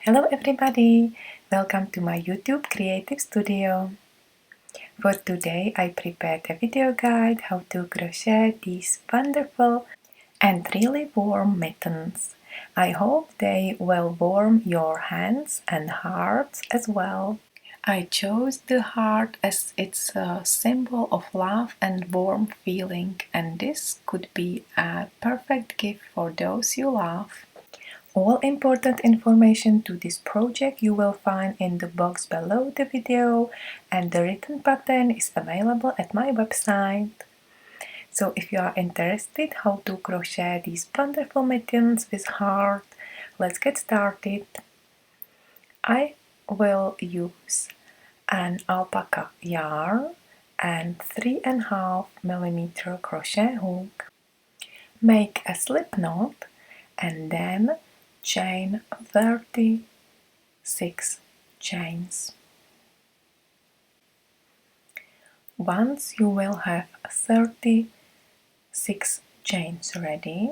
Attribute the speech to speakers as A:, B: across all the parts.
A: Hello everybody! Welcome to my YouTube creative studio. For today I prepared a video guide how to crochet these wonderful and really warm mittens. I hope they will warm your hands and hearts as well. I chose the heart as it's a symbol of love and warm feeling, and this could be a perfect gift for those you love. All important information to this project you will find in the box below the video, and the written pattern is available at my website. So if you are interested how to crochet these wonderful mittens with heart, let's get started. I will use an alpaca yarn and 3.5mm crochet hook. Make a slip knot and then chain 36 chains. Once you will have 36 chains ready,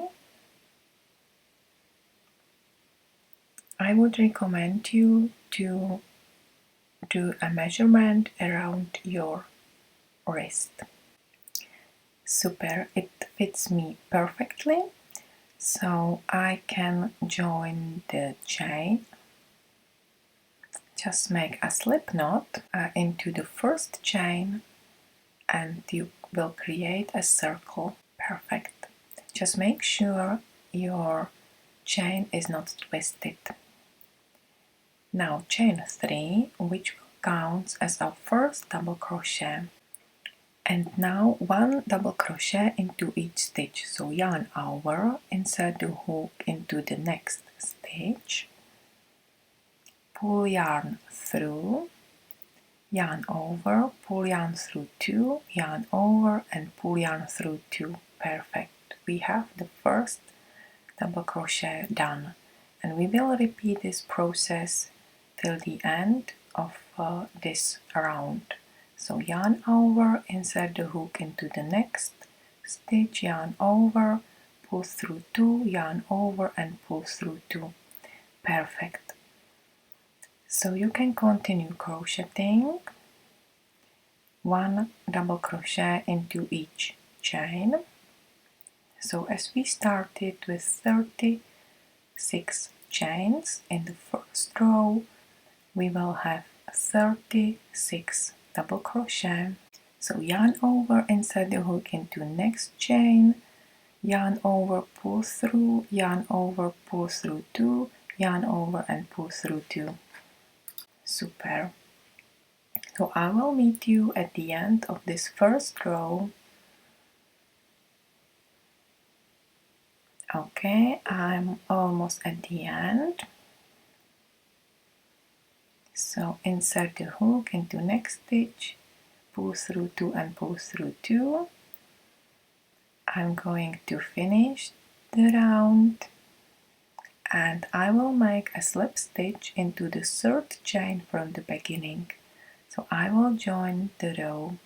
A: I would recommend you to do a measurement around your wrist. Super, it fits me perfectly, so I can join the chain. Just make a slip knot into the first chain and you will create a circle. Perfect. Just make sure your chain is not twisted. Now chain 3, which will count as our first double crochet. And now 1 double crochet into each stitch. So yarn over, insert the hook into the next stitch, pull yarn through, yarn over, pull yarn through 2, yarn over and pull yarn through 2. Perfect. We have the first double crochet done, and we will repeat this process till the end of this round. So yarn over, insert the hook into the next stitch, yarn over, pull through 2, yarn over and pull through 2. Perfect. So you can continue crocheting 1 double crochet into each chain. So as we started with 36 chains in the first row, we will have 36 double crochet. So yarn over, insert the hook into next chain, yarn over, pull through, yarn over, pull through 2, yarn over and pull through 2. Super. So I will meet you at the end of this first row. Okay, I'm almost at the end. So insert the hook into next stitch, pull through 2 and pull through 2. I'm going to finish the round and I will make a slip stitch into the third chain from the beginning. So I will join the row.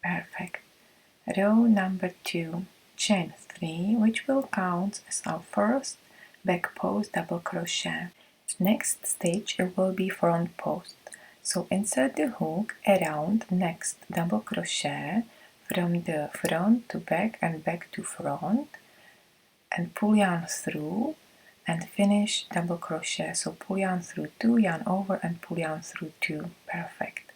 A: Perfect. Row number 2, chain 3, which will count as our first back post double crochet. Next stitch it will be front post. So insert the hook around next double crochet from the front to back and back to front and pull yarn through and finish double crochet. So pull yarn through 2, yarn over and pull yarn through 2. Perfect.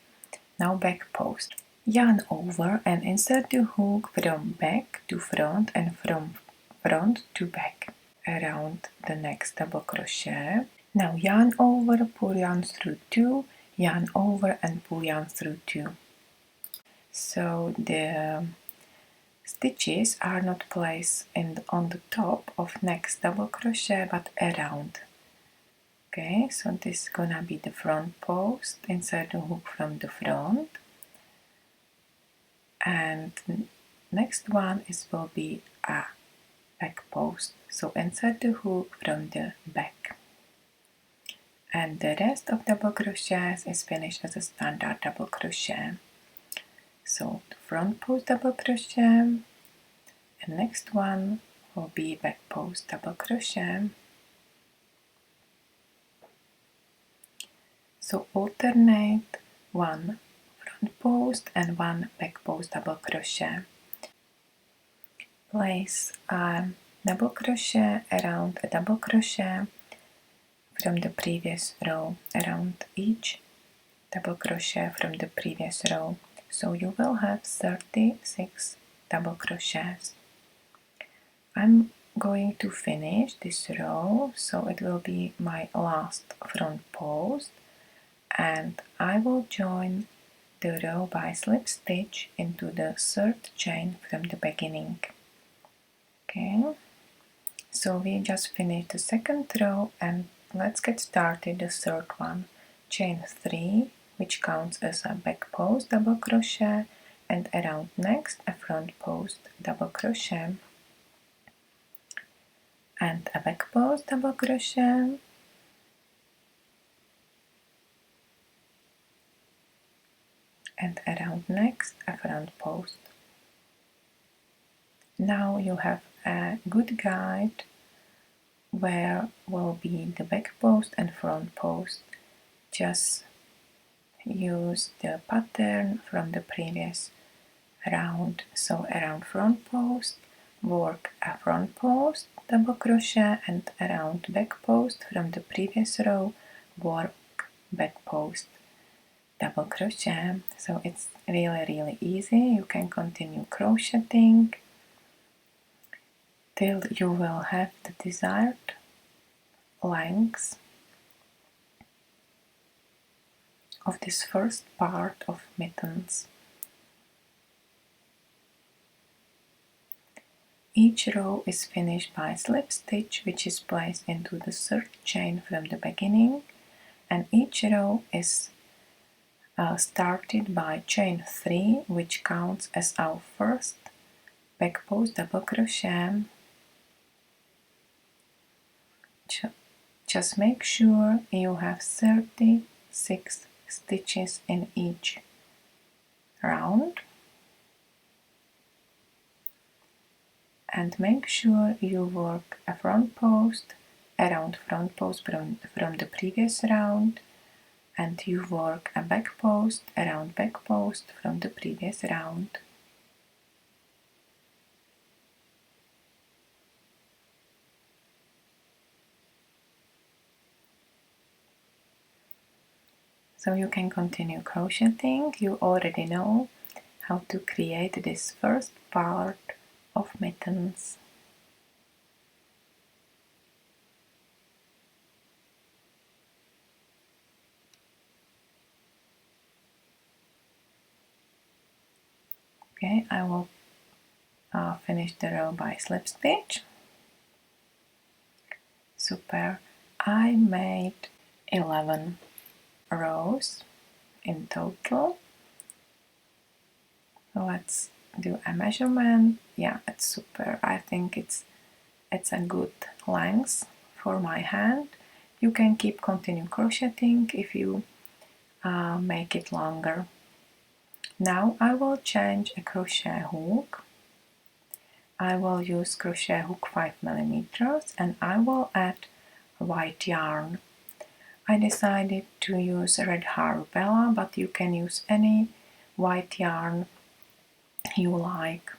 A: Now back post. Yarn over and insert the hook from back to front and from front to back around the next double crochet. Now yarn over, pull yarn through 2, yarn over and pull yarn through 2. So the stitches are not placed on the top of next double crochet but around. Okay, so this is gonna be the front post. Insert the hook from the front, and next one will be a back post. So insert the hook from the back. And the rest of double crochets is finished as a standard double crochet. So the front post double crochet, and next one will be back post double crochet. So alternate one front post and one back post double crochet. Place a double crochet around a double crochet from the previous row, around each double crochet from the previous row. So you will have 36 double crochets. I'm going to finish this row, so it will be my last front post, and I will join the row by slip stitch into the third chain from the beginning. Okay, so we just finished the second row, and let's get started the third one. Chain 3, which counts as a back post double crochet, and around next a front post double crochet and a back post double crochet, and around next a front post. Now you have a good guide where will be the back post and front post. Just use the pattern from the previous round. So around front post, work a front post double crochet, and around back post from the previous row, work back post double crochet. So it's really easy. You can continue crocheting till you will have the desired length of this first part of mittens. Each row is finished by slip stitch, which is placed into the third chain from the beginning, and each row is started by chain 3, which counts as our first back post double crochet. Just make sure you have 36 stitches in each round, and make sure you work a front post around front post from the previous round, and you work a back post around back post from the previous round. So you can continue crocheting. You already know how to create this first part of mittens. Okay, I will finish the row by slip stitch. Super. I made 11 rows in total. So let's do a measurement. Yeah, it's super. I think it's a good length for my hand. You can keep continue crocheting if you make it longer. Now I will change a crochet hook. I will use crochet hook 5mm, and I will add white yarn. I decided to use red Harubella, but you can use any white yarn you like.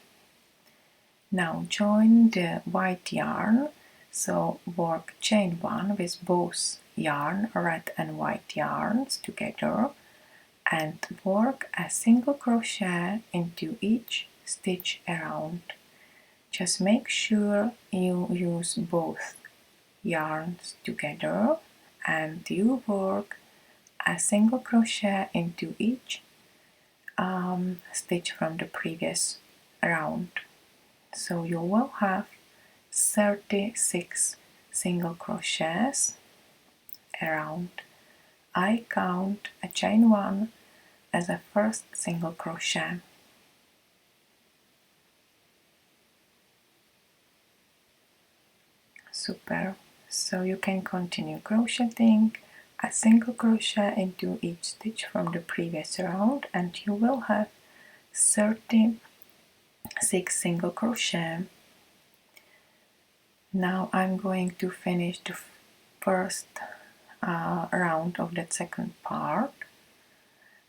A: Now join the white yarn, so work chain 1 with both yarn, red and white yarns together, and work a single crochet into each stitch around. Just make sure you use both yarns together, and you work a single crochet into each stitch from the previous round. So you will have 36 single crochets around. I count a chain 1 as a first single crochet. Super. So you can continue crocheting a single crochet into each stitch from the previous round, and you will have 36 single crochet. Now I'm going to finish the first round of that second part,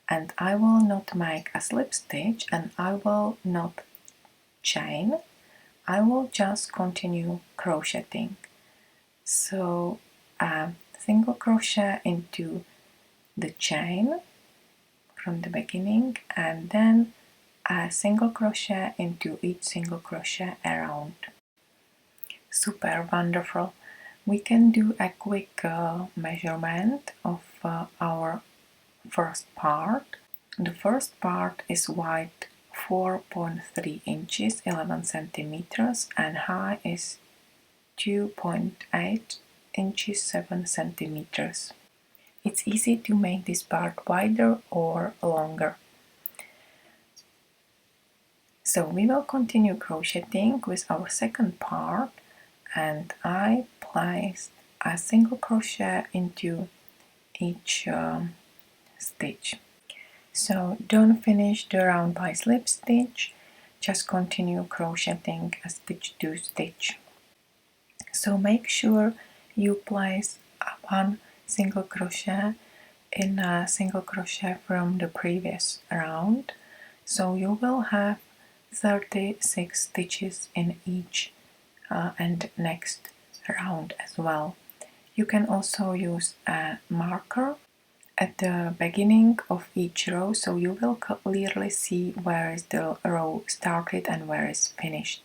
A: and I will not make a slip stitch and I will not chain. I will just continue crocheting. So single crochet into the chain from the beginning, and then a single crochet into each single crochet around. Super wonderful. We can do a quick measurement of our first part. The first part is wide 4.3 inches, 11 centimeters, and high is 2.8 inches, 7 centimeters. It's easy to make this part wider or longer. So we will continue crocheting with our second part, and I place a single crochet into each stitch. So don't finish the round by slip stitch, just continue crocheting a stitch to stitch. So make sure you place one single crochet in a single crochet from the previous round, so you will have 36 stitches in each and next round as well. You can also use a marker at the beginning of each row, so you will clearly see where is the row started and where is finished.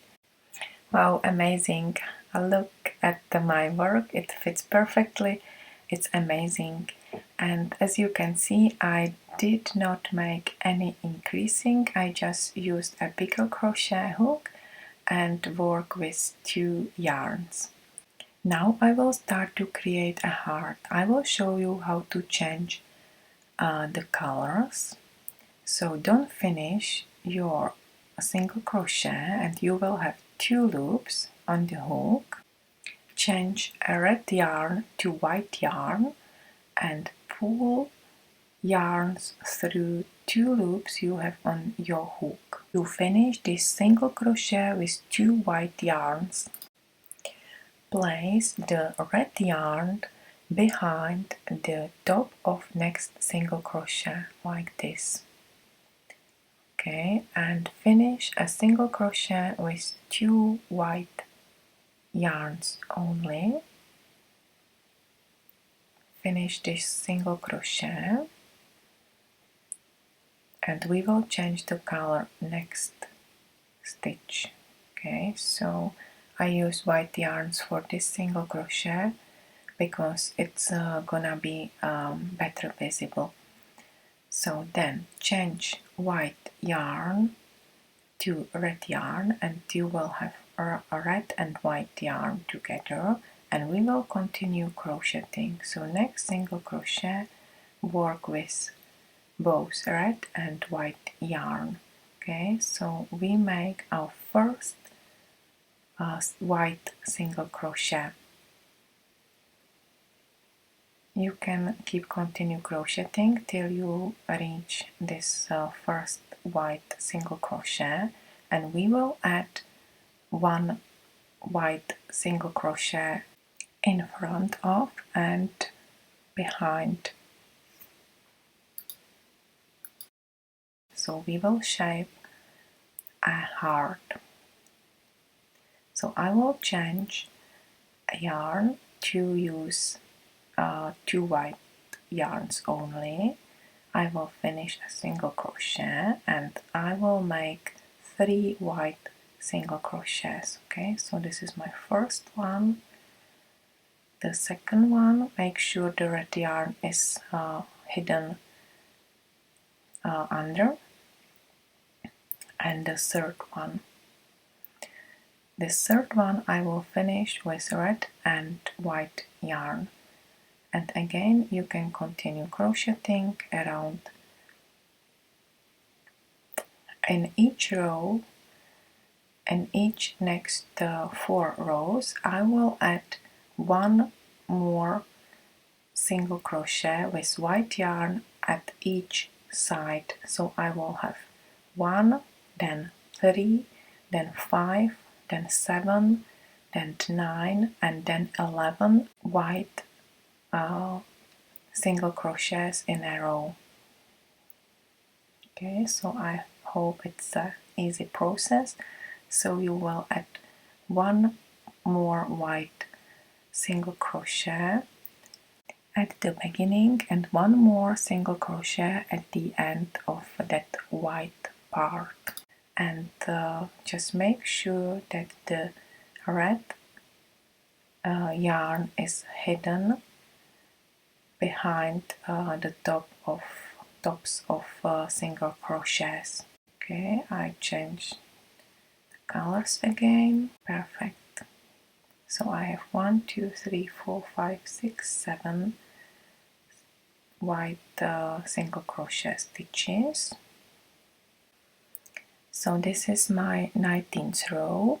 A: Wow, amazing! Look at my work, it fits perfectly, it's amazing. And as you can see, I did not make any increasing, I just used a bigger crochet hook and work with 2 yarns. Now I will start to create a heart. I will show you how to change the colors. So don't finish your single crochet and you will have 2 loops on the hook. Change a red yarn to white yarn and pull yarns through 2 loops you have on your hook. You finish this single crochet with 2 white yarns. Place the red yarn behind the top of next single crochet like this. Okay, and finish a single crochet with 2 white yarns only. Finish this single crochet and we will change the color next stitch. Okay, so I use white yarns for this single crochet because it's gonna be better visible. So then change white yarn to red yarn and you will have a red and white yarn together, and we will continue crocheting. So next single crochet, work with both red and white yarn. Okay, so we make our first white single crochet. You can continue crocheting till you reach this first white single crochet, and we will add 1 white single crochet in front of and behind. So we will shape a heart. So I will change a yarn to use 2 white yarns only. I will finish a single crochet and I will make 3 white single crochets. Okay, so this is my first one. The second one, make sure the red yarn is hidden under, and the third one. This third one I will finish with red and white yarn, and again you can continue crocheting around. In each row, in each next 4 rows, I will add 1 more single crochet with white yarn at each side. So I will have 1, then 3, then 5, then 7, then 9, and then 11 white single crochets in a row. Okay, so I hope it's an easy process. So you will add one more white single crochet at the beginning and one more single crochet at the end of that white part, and just make sure that the red yarn is hidden behind the tops of single crochets. Okay, I change the colors again. Perfect. So I have 1, 2, 3, 4, 5, 6, 7 white single crochet stitches. So this is my 19th row,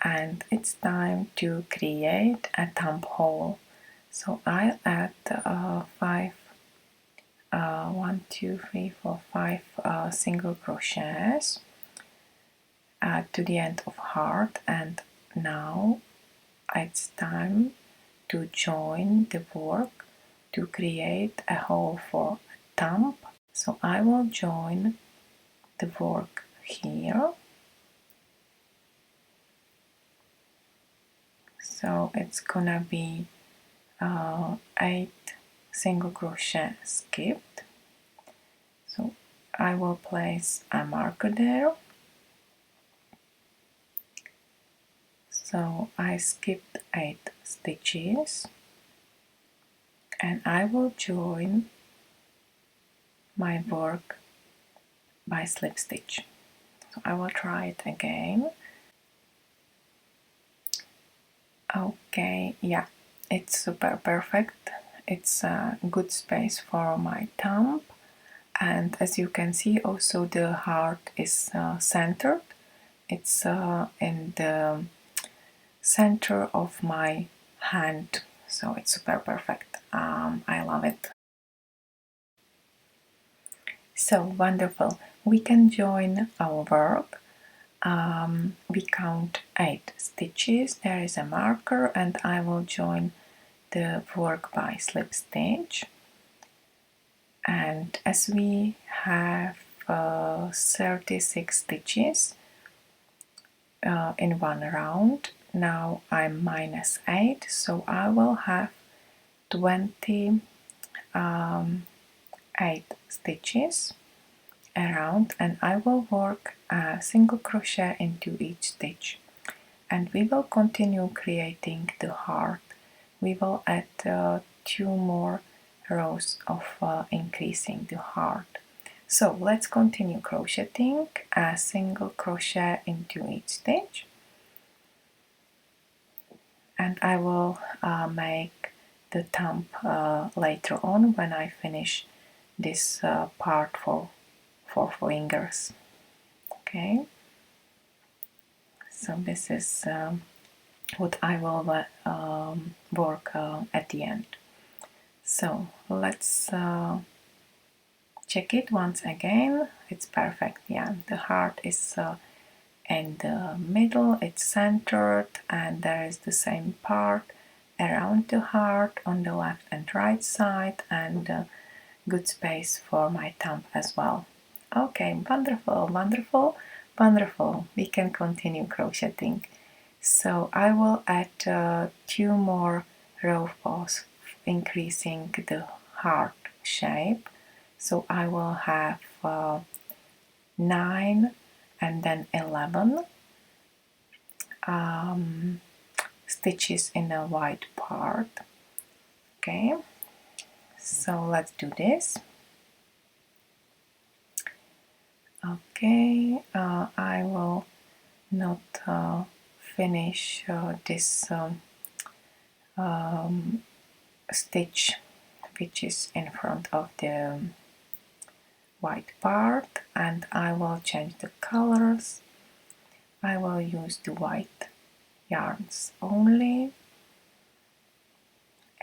A: and it's time to create a thumb hole. So I'll add 1, 2, 3, 4, 5 single crochets to the end of heart, and now it's time to join the work to create a hole for a thumb. So I will join the work here. So it's gonna be 8 single crochet skipped. So I will place a marker there. So I skipped 8 stitches, and I will join my work by slip stitch. So I will try it again. Okay, yeah, it's super perfect. It's a good space for my thumb, and as you can see also the heart is centered. It's in the center of my hand, so it's super perfect. I love it. So wonderful. We can join our work. We count 8 stitches. There is a marker, and I will join the work by slip stitch. And as we have 36 stitches in one round, now I'm -8, so I will have 28 stitches around, and I will work a single crochet into each stitch, and we will continue creating the heart. We will add 2 more rows of increasing the heart. So let's continue crocheting a single crochet into each stitch, and I will make the thumb later on when I finish this part for fingers. Okay, so this is what I will work at the end. So let's check it once again. It's perfect. Yeah, the heart is in the middle, it's centered, and there is the same part around the heart on the left and right side, and good space for my thumb as well. Okay, wonderful, wonderful, wonderful. We can continue crocheting. So I will add 2 more rows, increasing the heart shape. So I will have 9 and then 11 stitches in the white part. Okay, so let's do this. Okay, I will not finish this stitch which is in front of the white part, and I will change the colors. I will use the white yarns only.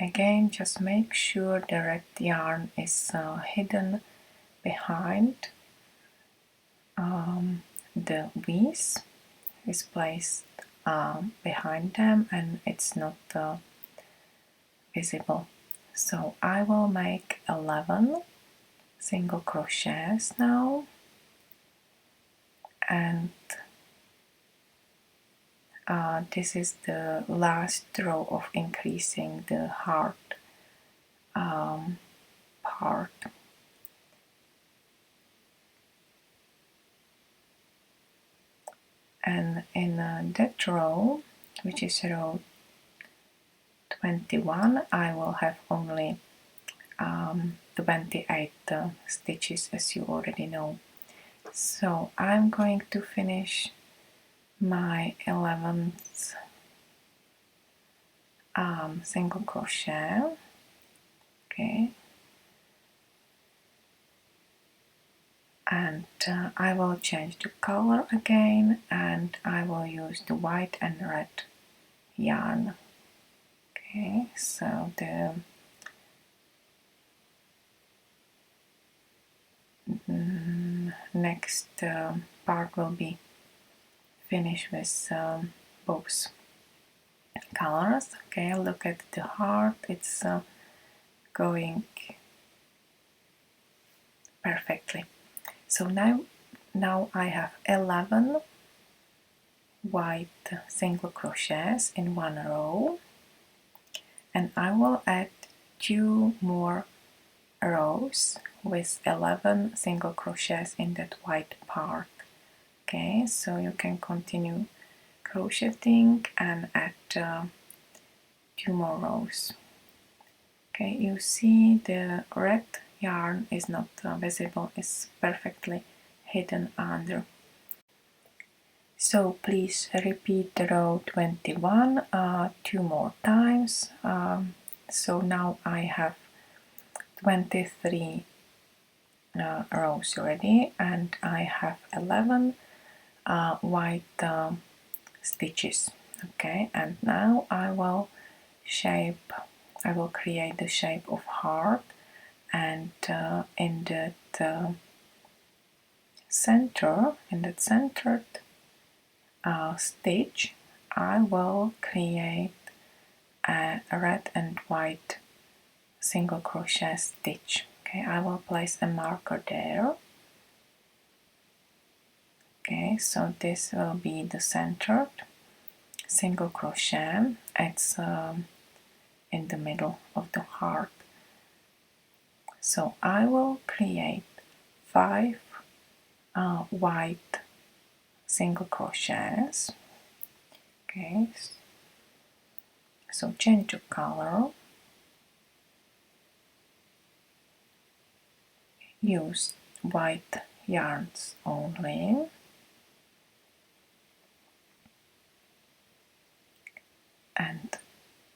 A: Again, just make sure the red yarn is hidden behind the V's, is placed behind them and it's not visible. So I will make 11 single crochets now, and this is the last row of increasing the heart part. And in that row, which is row 21, I will have only 28 stitches, as you already know. So I'm going to finish my 11th single crochet. Okay, and I will change the color again, and I will use the white and red yarn. Okay, so the next part will be finished with both colors. Okay, look at the heart, it's going perfectly. So now I have 11 white single crochets in one row, and I will add 2 more rows with 11 single crochets in that white part. Okay, so you can continue crocheting and add 2 more rows. Okay, you see the red yarn is not visible, it's perfectly hidden under. So please repeat the row 21 2 more times. So now I have 23 rows already, and I have 11 white stitches. Okay, and now I will create the shape of heart, and in that centered stitch I will create a red and white single crochet stitch. Okay, I will place a marker there. Okay, so this will be the centered single crochet. It's in the middle of the heart. So I will create 5 white single crochets. Okay, so change the color, use white yarns only, and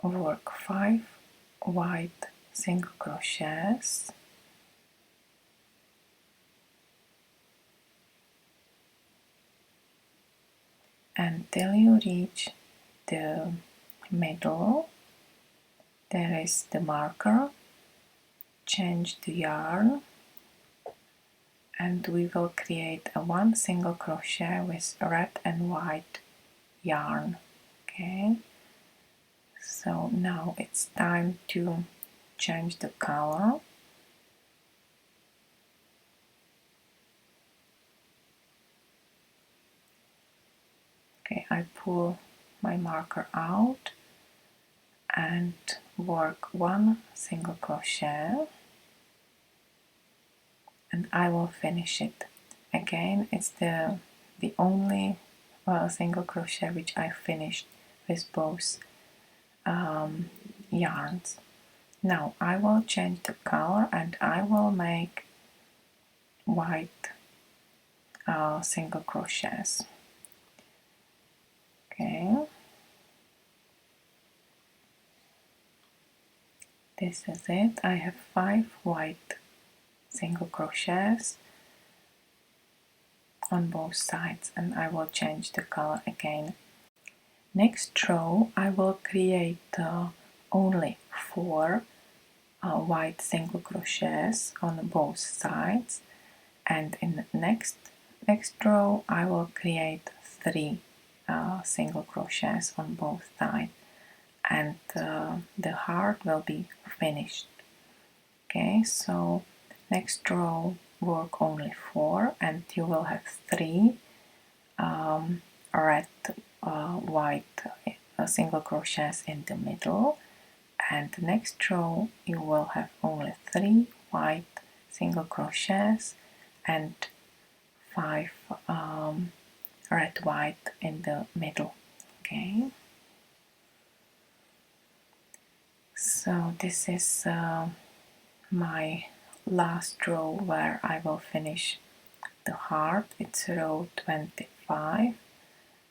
A: work 5 white single crochets, until you reach the middle. There is the marker. Change the yarn, and we will create a 1 single crochet with red and white yarn. Okay, so now it's time to change the color. Okay, I pull my marker out and work 1 single crochet, and I will finish it. Again, it's the only single crochet which I finished with both yarns. Now I will change the color, and I will make white single crochets. Okay, this is it. I have 5 white single crochets on both sides, and I will change the color again. Next row I will create only 4 white single crochets on both sides, and in the next row I will create 3 single crochets on both sides, and the heart will be finished. Okay, so next row work only 4, and you will have 3 red, white single crochets in the middle, and the next row you will have only 3 white single crochets and 5 red white in the middle. Okay, so this is my last row where I will finish the heart. It's row 25,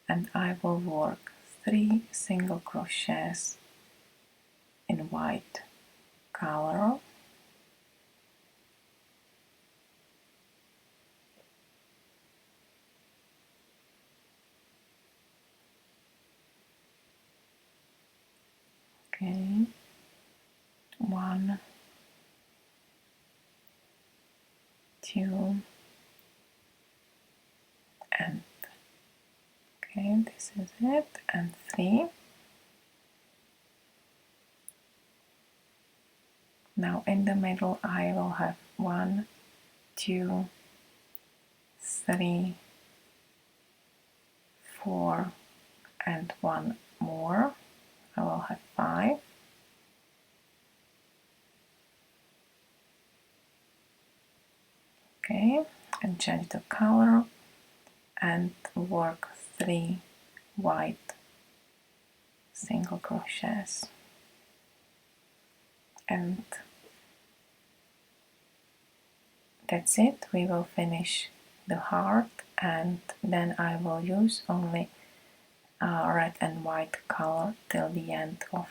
A: and I will work 3 single crochets in white color, okay, 1, 2, and okay, this is it, and 3. Now in the middle I will have 1, 2, 3, 4, and 1 more. I will have 5. Okay, and change the color and work 3 white single crochets, and that's it. We will finish the heart, and then I will use only red and white color till the end of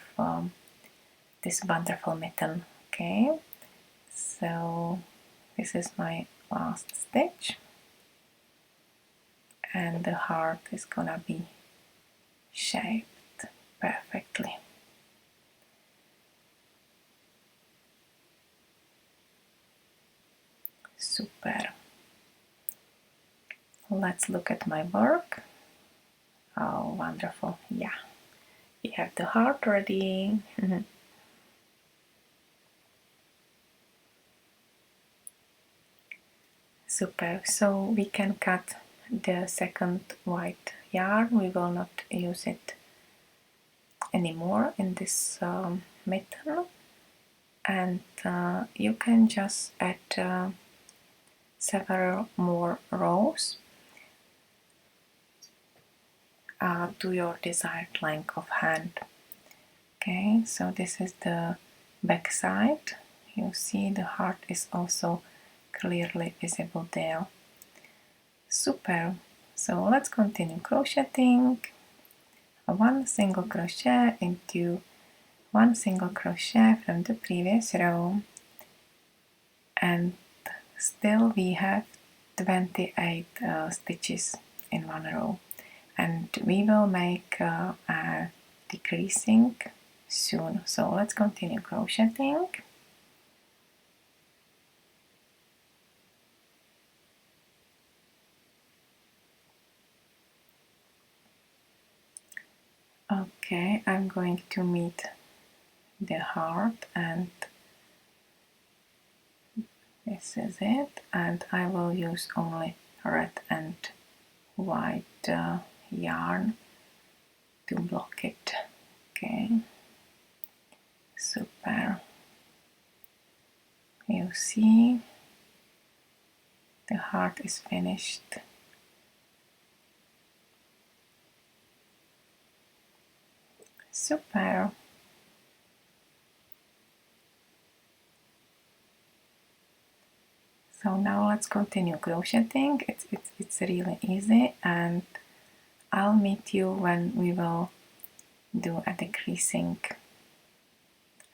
A: this wonderful mitten. Okay, so this is my last stitch, and the heart is gonna be shaped perfectly. Super. Let's look at my work. Oh, wonderful. Yeah, we have the heart ready. Super. So we can cut the second white yarn. We will not use it anymore in this mitten, and you can just add several more rows to your desired length of hand. Okay, so this is the back side. You see the heart is also clearly visible there. Super. So let's continue crocheting. 1 single crochet into 1 single crochet from the previous row, and still we have 28 stitches in 1 row, and we will make a decreasing soon. So let's continue crocheting. Okay, I'm going to meet the heart, and this is it, and I will use only red and white yarn to block it. Okay, super. You see the heart is finished. Super. So now let's continue crocheting. It's really easy, and I'll meet you when we will do a decreasing,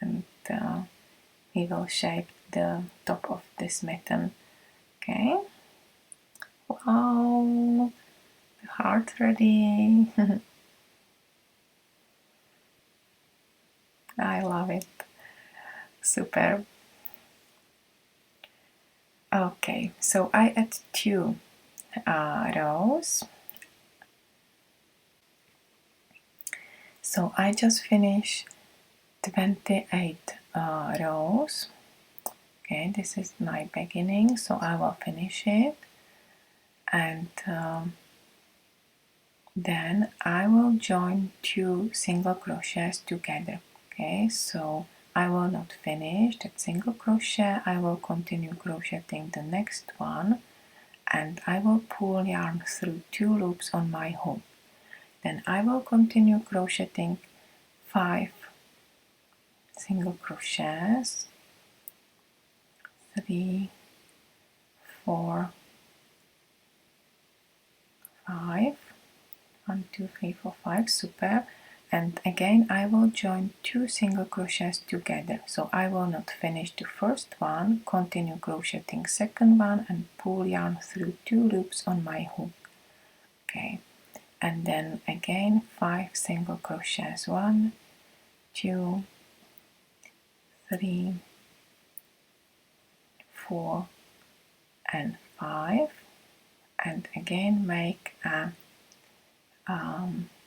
A: and we will shape the top of this mitten. Okay. Wow, the heart ready. I love it. Super. Okay, so I add 2 rows, So I just finished 28 rows. Okay, this is my beginning, so I will finish it, and then I will join 2 single crochets together. Okay, so I will not finish that single crochet, I will continue crocheting the next one, and I will pull yarn through 2 loops on my hook. Then I will continue crocheting 5 single crochets, 3, 4, 5, 1, 2, 3, 4, 5, super. And again I will join 2 single crochets together, so I will not finish the first one, continue crocheting second one, and pull yarn through 2 loops on my hook. Okay, and then again 5 single crochets, 1, 2, 3, 4, and 5, and again make a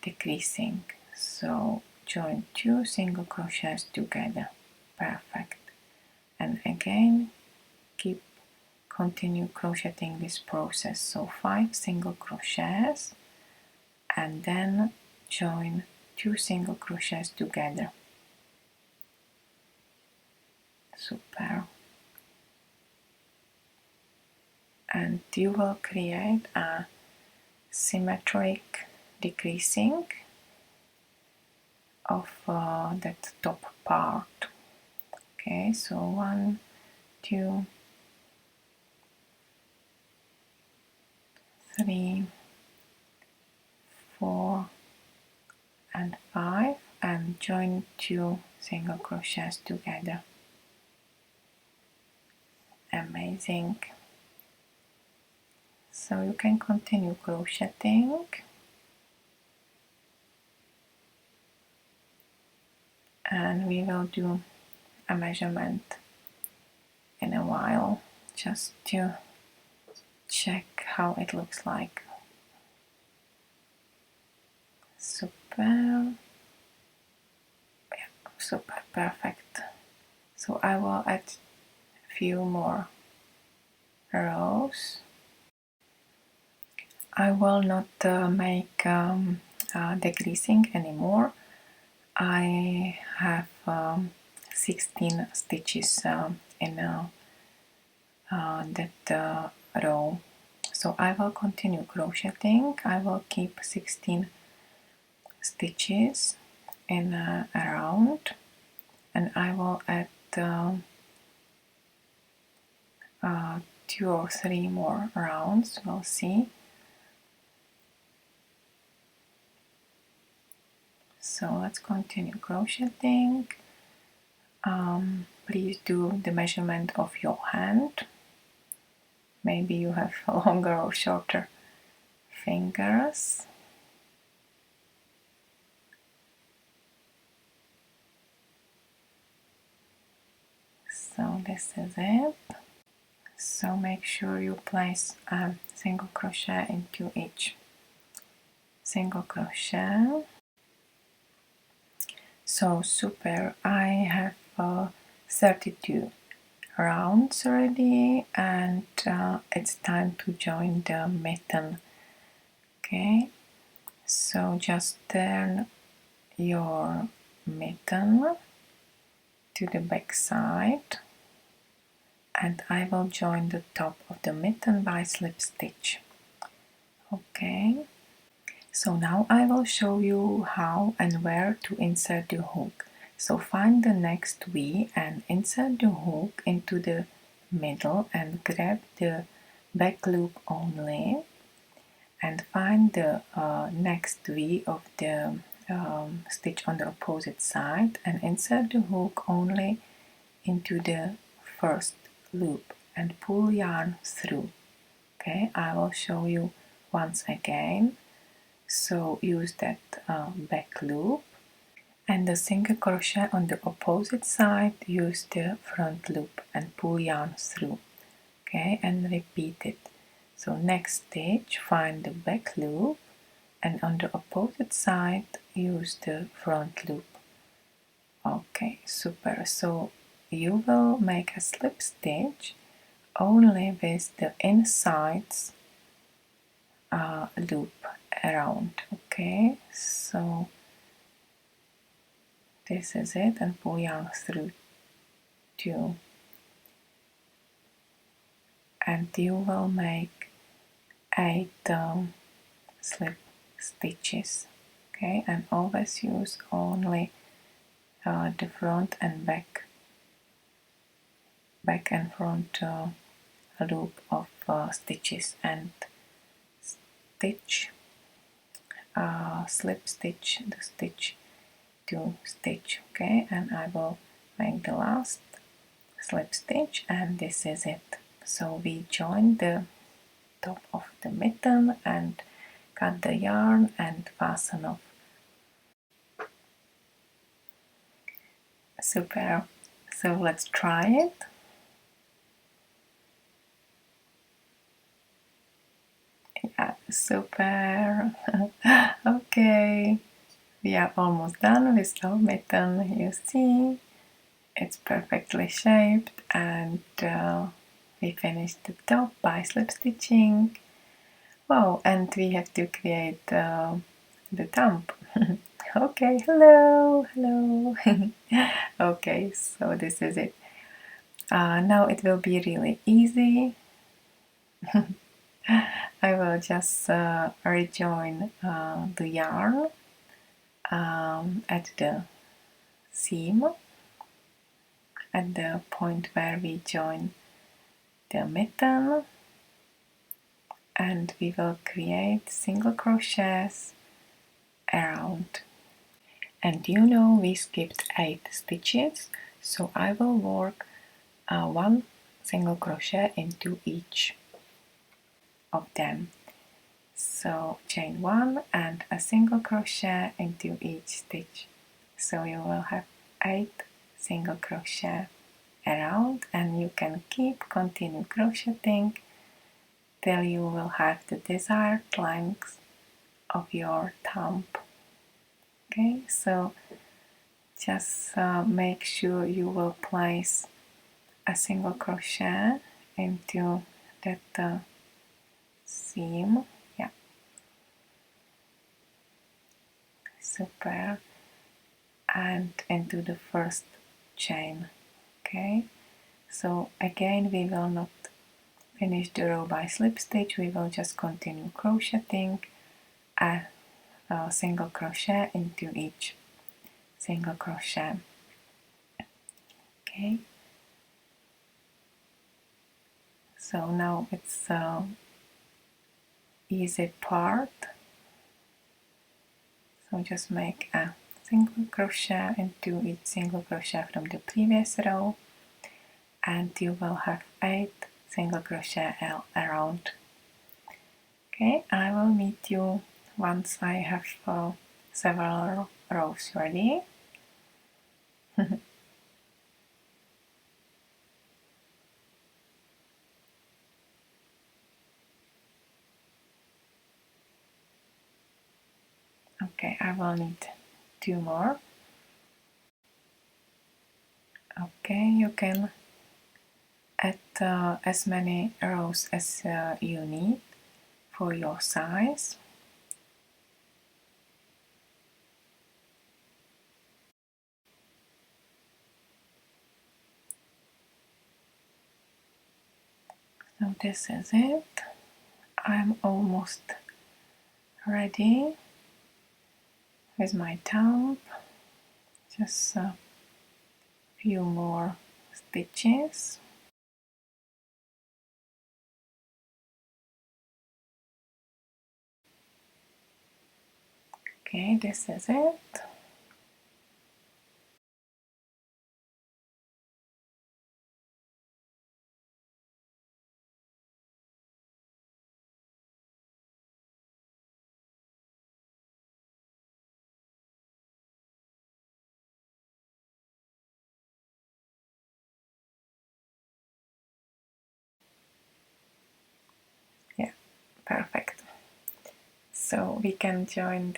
A: decreasing. So join 2 single crochets together. Perfect. And again continue crocheting this process. So 5 single crochets, and then join 2 single crochets together. Super. And you will create a symmetric decreasing of that top part. Okay, so 1, 2, 3, 4, and 5, and join 2 single crochets together. Amazing. So you can continue crocheting, and we will do a measurement in a while, just to check how it looks like. Super. Yeah, super perfect. So I will add a few more rows. I will not make decreasing anymore. I have 16 stitches in that row, so I will continue crocheting. I will keep 16 stitches in a round, and I will add 2 or 3 more rounds, we'll see. So let's continue crocheting. Please do the measurement of your hand. Maybe you have longer or shorter fingers. So this is it. So make sure you place a single crochet into each single crochet. So super, I have 32 rounds already, and it's time to join the mitten. Okay, so just turn your mitten to the back side, and I will join the top of the mitten by slip stitch. Okay, so now I will show you how and where to insert the hook. So find the next V and insert the hook into the middle and grab the back loop only, and find the next V of the stitch on the opposite side and insert the hook only into the first loop and pull yarn through. Okay, I will show you once again. So use that back loop, and the single crochet on the opposite side, use the front loop and pull yarn through. Okay, and repeat it. So next stitch, find the back loop and on the opposite side use the front loop. Okay, super. So you will make a slip stitch only with the insides loop around. Okay, so this is it, and pull yarn through 2, and you will make 8 slip stitches. Okay, and always use only the front and back and front loop of stitches, and stitch slip stitch the stitch to stitch. Okay, and I will make the last slip stitch, and this is it. So we join the top of the mitten and cut the yarn and fasten off. Super. So let's try it. Yeah, super. Okay, we are almost done with our mitten. You see, it's perfectly shaped, and we finished the top by slip stitching. Wow, and we have to create the thumb. Okay, hello. Okay, so this is it. Now it will be really easy. I will just rejoin the yarn at the seam, at the point where we join the mitten, and we will create single crochets around. And you know we skipped 8 stitches, so I will work 1 single crochet into each of them. So chain 1 and a single crochet into each stitch. So you will have 8 single crochet around, and you can continue crocheting till you will have the desired length of your thumb. Okay, so just make sure you will place a single crochet into that seam. Yeah, super. And into the first chain. Okay, so again we will not finish the row by slip stitch, we will just continue crocheting a single crochet into each single crochet. Okay, so now it's easy part. So just make a single crochet into each single crochet from the previous row, and you will have 8 single crochet around. Okay, I will meet you once I have several rows ready. Okay, I will need 2 more. Okay, you can add as many rows as you need for your size. So this is it. I'm almost ready with my thumb. Just a few more stitches. Okay, this is it. Yeah, perfect. so we can join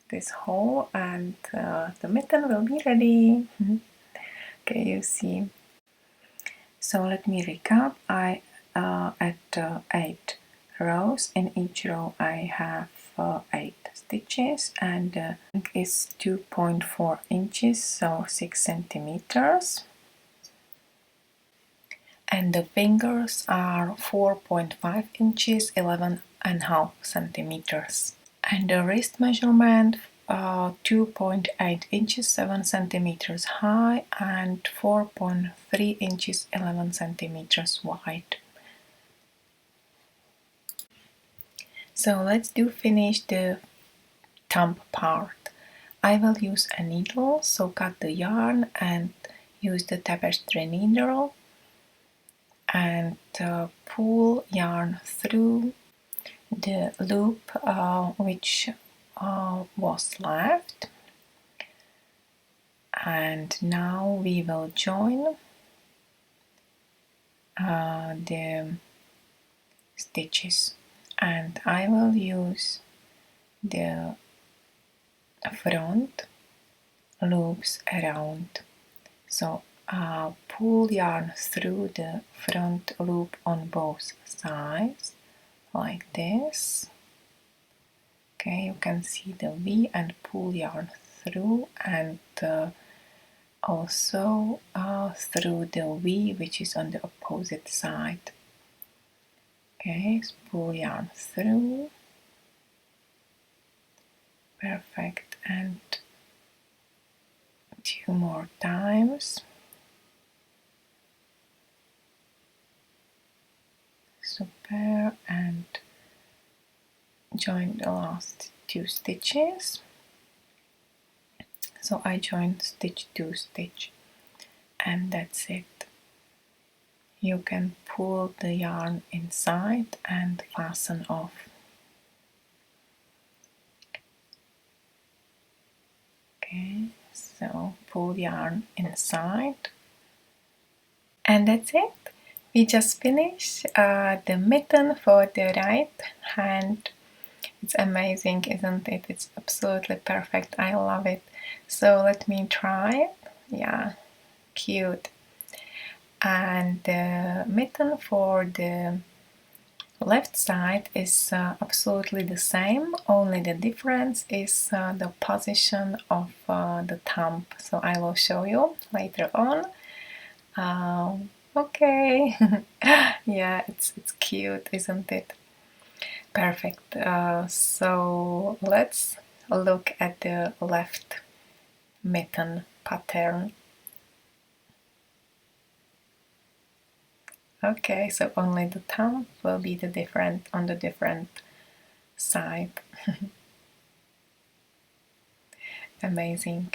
A: this hole, and the mitten will be ready. Okay, you see. So let me recap. I at 8 rows. In each row I have 8 stitches, and is 2.4 inches, so 6 centimeters. And the fingers are 4.5 inches, 11.5 centimeters. And the wrist measurement 2.8 inches, 7 centimeters high, and 4.3 inches, 11 centimeters wide. So let's finish the thumb part. I will use a needle, so cut the yarn and use the tapestry needle and pull yarn through the loop which was left, and now we will join the stitches, and I will use the front loops around. So pull yarn through the front loop on both sides like this. Okay, you can see the V, and pull yarn through, and also through the V which is on the opposite side. Okay, so pull yarn through. Perfect, and 2 more times. Super, and join the last 2 stitches. So I joined stitch to stitch, and that's it. You can pull the yarn inside and fasten off. Okay, so pull yarn inside, and that's it. We just finished the mitten for the right hand. It's amazing, isn't it? It's absolutely perfect. I love it. So let me try it. Yeah, cute. And the mitten for the left side is absolutely the same, only the difference is the position of the thumb. So I will show you later on. Okay. Yeah, it's cute, isn't it? Perfect. So let's look at the left mitten pattern. Okay, so only the thumb will be the different on the different side. Amazing.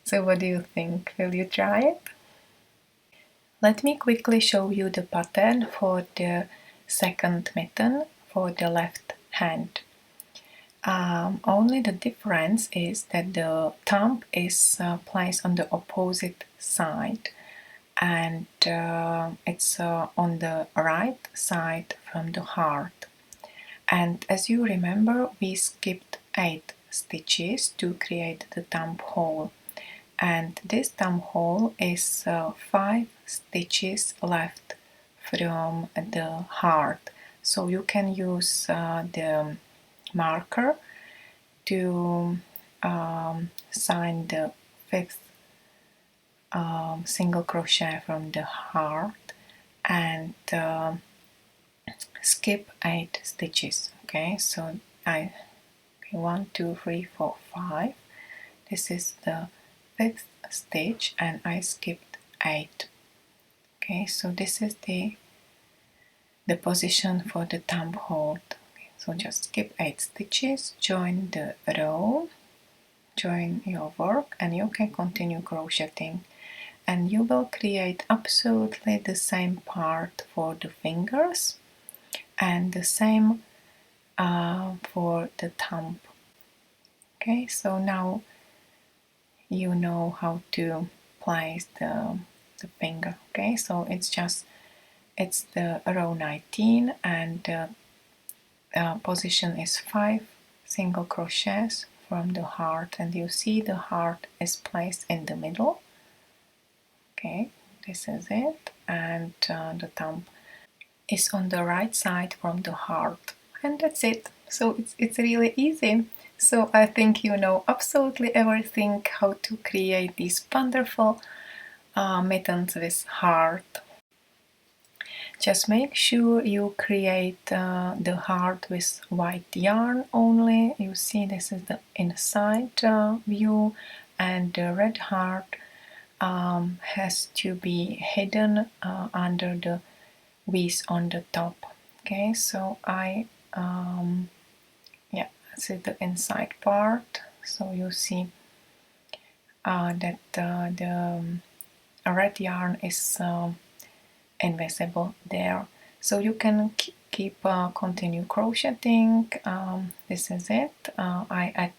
A: So what do you think? Will you try it? Let me quickly show you the pattern for the second mitten for the left hand. Only the difference is that the thumb is placed on the opposite side, and it's on the right side from the heart. And as you remember, we skipped 8 stitches to create the thumb hole, and this thumb hole is 5 stitches left from the heart. So you can use the marker to sign the 5th single crochet from the heart and skip 8 stitches. Okay, so 1, 2, 3, 4, 5. This is the 5th stitch, and I skipped 8. Okay, so this is the position for the thumb hold. Okay, so just skip 8 stitches, join the row, join your work, and you can continue crocheting, and you will create absolutely the same part for the fingers and the same for the thumb. Okay, so now you know how to place the finger. Okay, so it's It's the row 19 and position is 5 single crochets from the heart, and you see the heart is placed in the middle. Okay, this is it, and the thumb is on the right side from the heart, and that's it. So it's really easy. So I think you know absolutely everything how to create these wonderful mittens with heart. Just make sure you create the heart with white yarn only. You see this is the inside view, and the red heart has to be hidden under the V's on the top. Okay, so I yeah, this is the inside part. So you see that the red yarn is invisible there. So you can keep continue crocheting. This is it. I add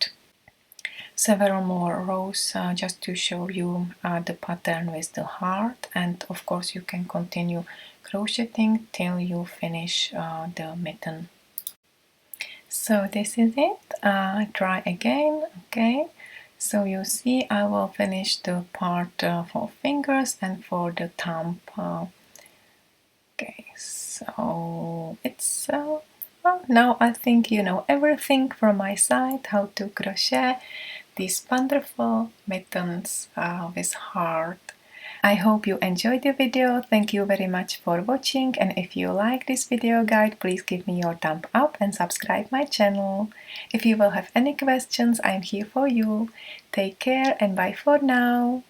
A: several more rows just to show you the pattern with the heart, and of course you can continue crocheting till you finish the mitten. So this is it. Try again. Okay, so you see I will finish the part for fingers and for the thumb. Okay, so it's well, now I think you know everything from my side how to crochet these wonderful mittens with heart. I hope you enjoyed the video. Thank you very much for watching, and if you like this video guide, please give me your thumb up and subscribe my channel. If you will have any questions, I'm here for you. Take care and bye for now.